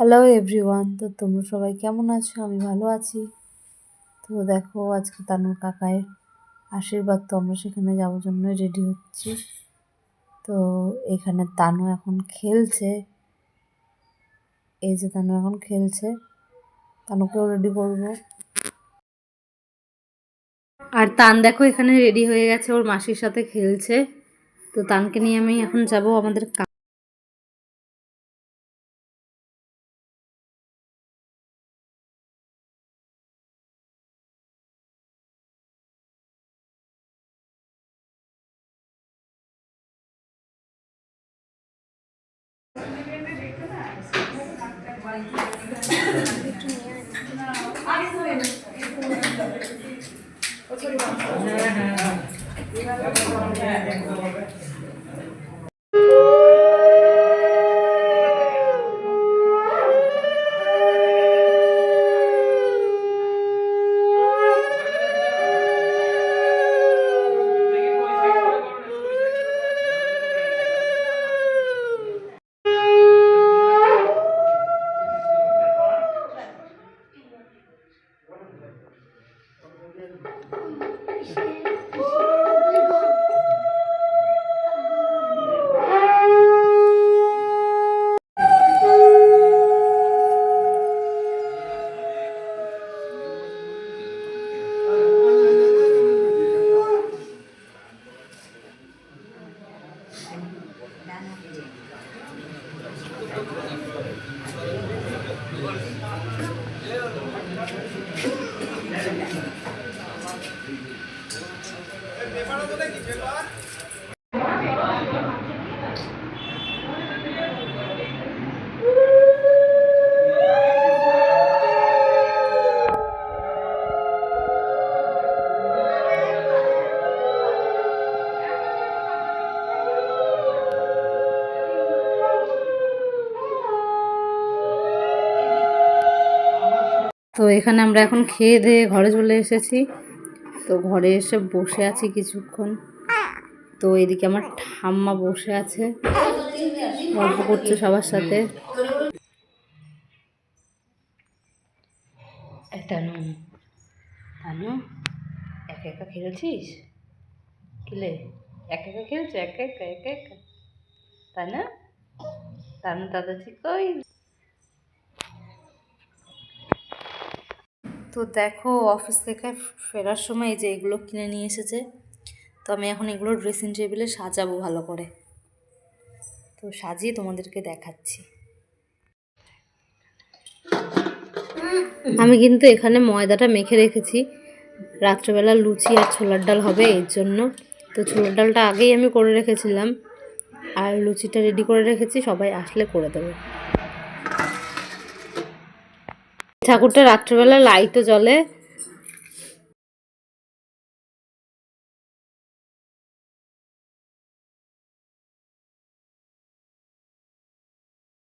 Hello everyone, তো তোমরা সবাই কেমন আছো? আমি ভালো আছি। তো দেখো, আজকে তানুর কাকায়ের আশীর্বাদ, তো আমরা সেখানে যাওয়ার জন্য রেডি হচ্ছি। তো এখানে তানু এখন খেলছে, এই যে তানু এখন খেলছে, তানুকেও রেডি করবো। আর তান দেখো এখানে রেডি হয়ে গেছে, ওর মাসির সাথে খেলছে। তো তানকে নিয়ে আমি এখন যাব আমাদের তো এখানে আমরা এখন খেয়ে দিয়ে ঘরে চলে এসেছি। তো ঘরে এসে বসে আছি কিছুক্ষণ। তো এদিকে আমার ঠাম্মা বসে আছে, গল্প করছে সবার সাথে। তানু, তানু একা একা খেলছিস? কিলে একা একা খেলছো? একা একা একা একা, তাই না? তানু দাদাজি কই? তো দেখো, অফিস থেকে ফেরার সময় এই যে এগুলো কিনে নিয়ে এসেছে। তো আমি এখন এগুলো ড্রেসিং টেবিলে সাজাবো ভালো করে। তো সাজিয়ে তোমাদেরকে দেখাচ্ছি। আমি কিন্তু এখানে ময়দাটা মেখে রেখেছি, রাত্রেবেলা লুচি আর ছোলার ডাল হবে এর জন্য। তো ছোলার ডালটা আগেই আমি করে রেখেছিলাম, আর লুচিটা রেডি করে রেখেছি, সবাই আসলে করে দেবো। ঠাকুরটা রাত্রেবেলা লাইটও জ্বলে,